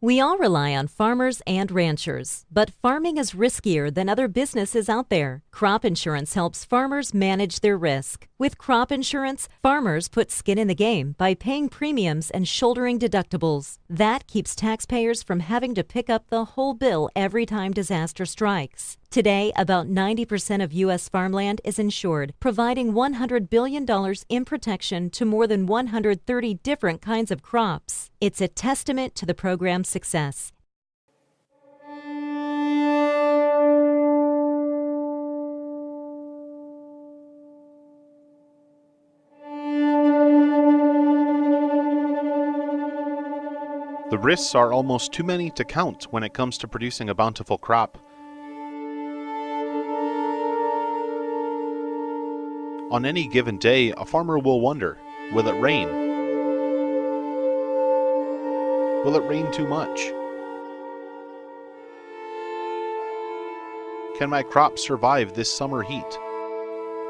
We all rely on farmers and ranchers, but farming is riskier than other businesses out there. Crop insurance helps farmers manage their risk. With crop insurance, farmers put skin in the game by paying premiums and shouldering deductibles. That keeps taxpayers from having to pick up the whole bill every time disaster strikes. Today, about 90% of U.S. farmland is insured, providing $100 billion in protection to more than 130 different kinds of crops. It's a testament to the program's success. The risks are almost too many to count when it comes to producing a bountiful crop. On any given day, a farmer will wonder, will it rain? Will it rain too much? Can my crop survive this summer heat?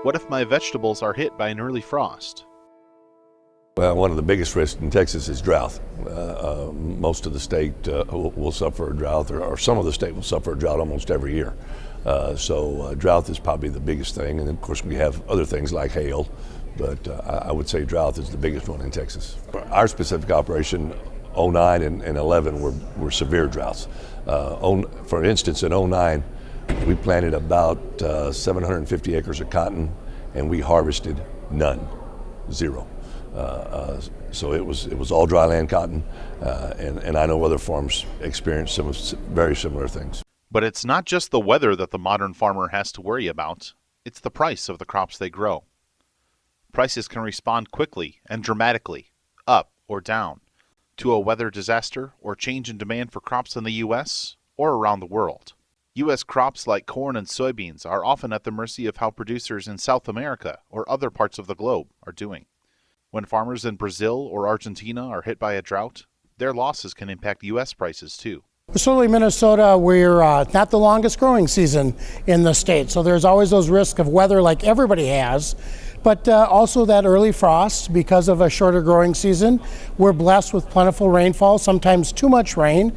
What if my vegetables are hit by an early frost? Well, one of the biggest risks in Texas is drought. Most of the state will suffer a drought, or some of the state will suffer a drought almost every year. So drought is probably the biggest thing, and of course we have other things like hail, but I would say drought is the biggest one in Texas. Our specific operation, 09 and 11 were severe droughts. For instance, in 09, we planted about 750 acres of cotton, and we harvested none, zero. So it was all dryland cotton, and I know other farms experience some very similar things. But it's not just the weather that the modern farmer has to worry about, it's the price of the crops they grow. Prices can respond quickly and dramatically, up or down, to a weather disaster or change in demand for crops in the U.S. or around the world. U.S. crops like corn and soybeans are often at the mercy of how producers in South America or other parts of the globe are doing. When farmers in Brazil or Argentina are hit by a drought, their losses can impact U.S. prices too. Certainly Minnesota, we're not the longest growing season in the state, so there's always those risks of weather like everybody has, but also that early frost because of a shorter growing season. We're blessed with plentiful rainfall, sometimes too much rain.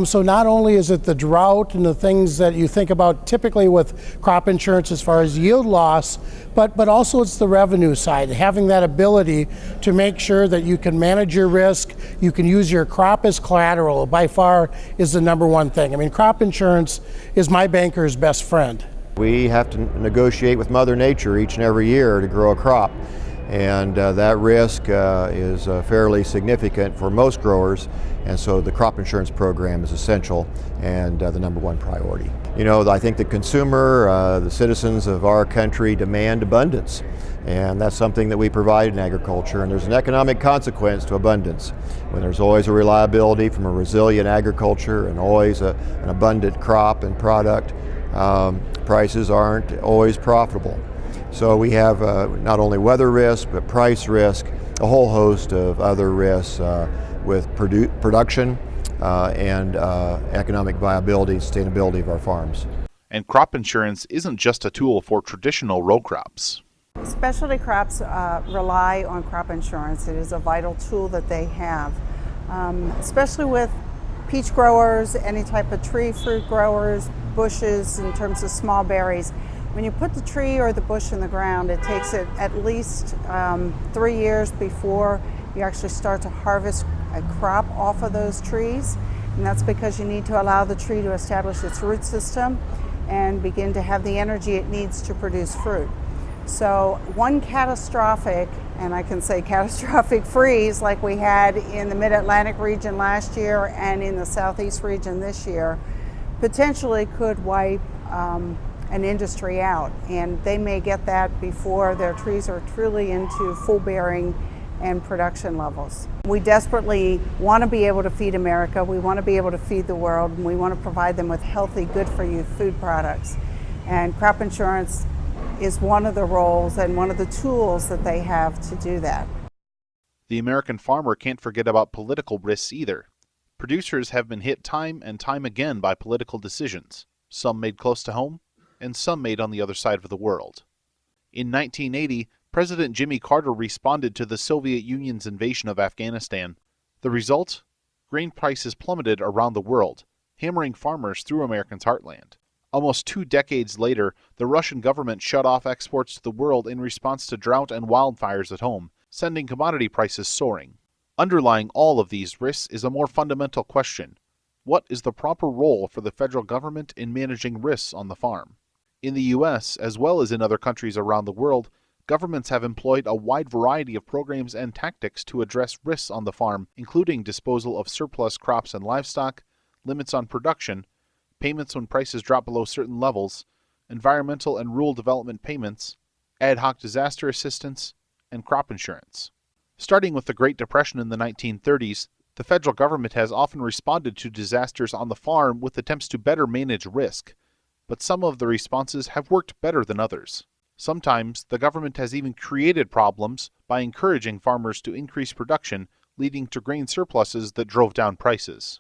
So not only is it the drought and the things that you think about typically with crop insurance as far as yield loss, but also it's the revenue side, having that ability to make sure that you can manage your risk, you can use your crop as collateral, by far is the number one thing. I mean, crop insurance is my banker's best friend. We have to negotiate with Mother Nature each and every year to grow a crop, and that risk is fairly significant for most growers, and so the crop insurance program is essential and the number one priority. You know, I think the consumer, the citizens of our country demand abundance, and that's something that we provide in agriculture, and there's an economic consequence to abundance. When there's always a reliability from a resilient agriculture and always an abundant crop and product, prices aren't always profitable. So we have not only weather risk, but price risk, a whole host of other risks with production and economic viability and sustainability of our farms. And crop insurance isn't just a tool for traditional row crops. Specialty crops rely on crop insurance. It is a vital tool that they have, especially with peach growers, any type of tree fruit growers, bushes in terms of small berries. When you put the tree or the bush in the ground, it takes it at least 3 years before you actually start to harvest a crop off of those trees. And that's because you need to allow the tree to establish its root system and begin to have the energy it needs to produce fruit. So one catastrophic, and I can say catastrophic freeze like we had in the Mid-Atlantic region last year and in the Southeast region this year, potentially could wipe an industry out. And they may get that before their trees are truly into full bearing and production levels. We desperately want to be able to feed America, we want to be able to feed the world, and we want to provide them with healthy, good for you food products. And crop insurance is one of the roles and one of the tools that they have to do that. The American farmer can't forget about political risks either. Producers have been hit time and time again by political decisions, some made close to home, and some made on the other side of the world. In 1980, President Jimmy Carter responded to the Soviet Union's invasion of Afghanistan. The result? grain prices plummeted around the world, hammering farmers through America's heartland. Almost 2 decades later, the Russian government shut off exports to the world in response to drought and wildfires at home, sending commodity prices soaring. Underlying all of these risks is a more fundamental question. What is the proper role for the federal government in managing risks on the farm? In the U.S., as well as in other countries around the world, governments have employed a wide variety of programs and tactics to address risks on the farm, including disposal of surplus crops and livestock, limits on production, payments when prices drop below certain levels, environmental and rural development payments, ad hoc disaster assistance, and crop insurance. Starting with the Great Depression in the 1930s, the federal government has often responded to disasters on the farm with attempts to better manage risk, but some of the responses have worked better than others. Sometimes, the government has even created problems by encouraging farmers to increase production, leading to grain surpluses that drove down prices.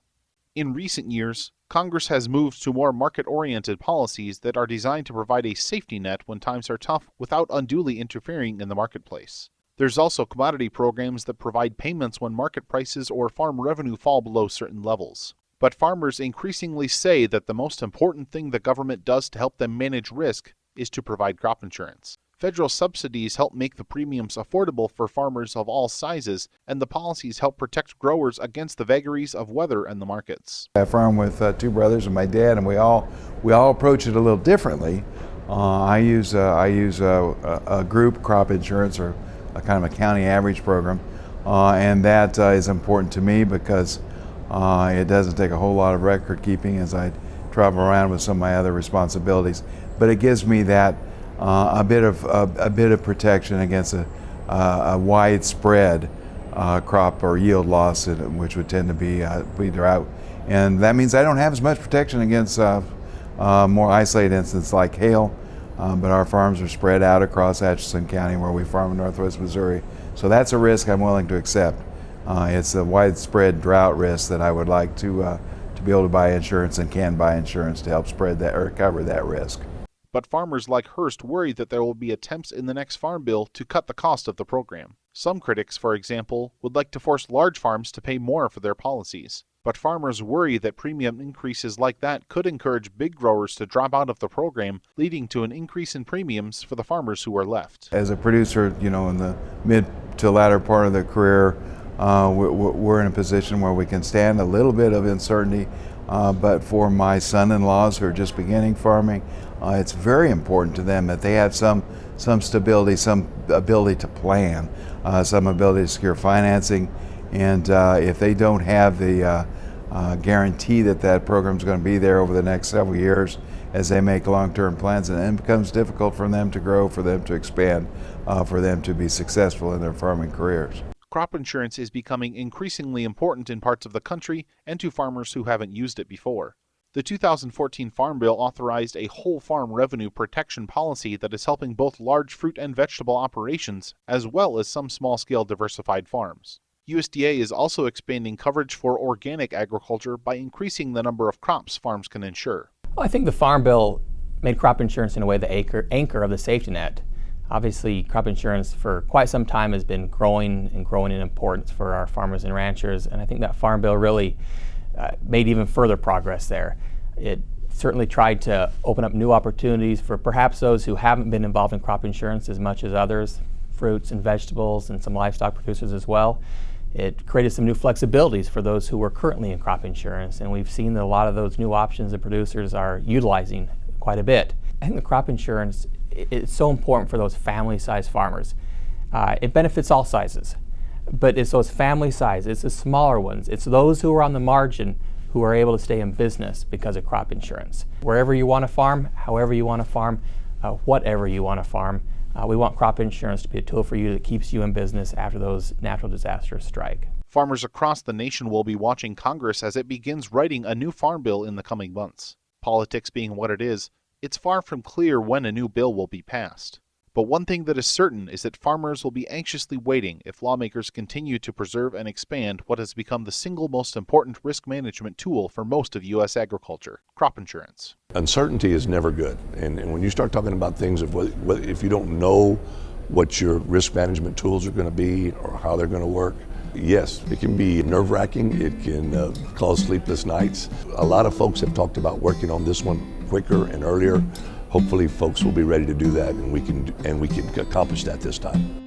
In recent years, Congress has moved to more market-oriented policies that are designed to provide a safety net when times are tough without unduly interfering in the marketplace. There's also commodity programs that provide payments when market prices or farm revenue fall below certain levels. But farmers increasingly say that the most important thing the government does to help them manage risk is to provide crop insurance. Federal subsidies help make the premiums affordable for farmers of all sizes, and the policies help protect growers against the vagaries of weather and the markets. I farm with 2 brothers and my dad, and we all approach it a little differently. I use a group crop insurance, or a kind of a county average program, and that is important to me because it doesn't take a whole lot of record keeping as I travel around with some of my other responsibilities, but it gives me that a bit of protection against a widespread crop or yield loss, which would tend to be drought, and that means I don't have as much protection against more isolated incidents like hail. But our farms are spread out across Atchison County, where we farm in northwest Missouri. So that's a risk I'm willing to accept. It's a widespread drought risk that I would like to be able to buy insurance and can buy insurance to help spread that or cover that risk. But farmers like Hearst worry that there will be attempts in the next farm bill to cut the cost of the program. Some critics, for example, would like to force large farms to pay more for their policies. But farmers worry that premium increases like that could encourage big growers to drop out of the program, leading to an increase in premiums for the farmers who are left. As a producer, in the mid to latter part of their career, we're in a position where we can stand a little bit of uncertainty, but for my son-in-laws who are just beginning farming, it's very important to them that they have some stability, some ability to plan, some ability to secure financing, and if they don't have the guarantee that program is going to be there over the next several years as they make long-term plans, and it becomes difficult for them to grow, for them to expand, for them to be successful in their farming careers. Crop insurance is becoming increasingly important in parts of the country and to farmers who haven't used it before. The 2014 Farm Bill authorized a whole farm revenue protection policy that is helping both large fruit and vegetable operations, as well as some small-scale diversified farms. USDA is also expanding coverage for organic agriculture by increasing the number of crops farms can insure. Well, I think the Farm Bill made crop insurance in a way the anchor of the safety net. Obviously, crop insurance for quite some time has been growing in importance for our farmers and ranchers, and I think that Farm Bill really made even further progress there. It certainly tried to open up new opportunities for perhaps those who haven't been involved in crop insurance as much as others, fruits and vegetables and some livestock producers as well. It created some new flexibilities for those who were currently in crop insurance, and we've seen that a lot of those new options the producers are utilizing quite a bit. I think the crop insurance is so important for those family-sized farmers. It benefits all sizes, but it's those family sizes, it's the smaller ones, it's those who are on the margin who are able to stay in business because of crop insurance. Wherever you want to farm, however you want to farm, whatever you want to farm, we want crop insurance to be a tool for you that keeps you in business after those natural disasters strike. Farmers across the nation will be watching Congress as it begins writing a new farm bill in the coming months. Politics being what it is, it's far from clear when a new bill will be passed. But one thing that is certain is that farmers will be anxiously waiting if lawmakers continue to preserve and expand what has become the single most important risk management tool for most of U.S. agriculture, crop insurance. Uncertainty is never good. And when you start talking about things, if you don't know what your risk management tools are going to be or how they're going to work, Yes, it can be nerve-wracking. It can cause sleepless nights. A lot of folks have talked about working on this one quicker and earlier. Hopefully folks will be ready to do that, and we can accomplish that this time.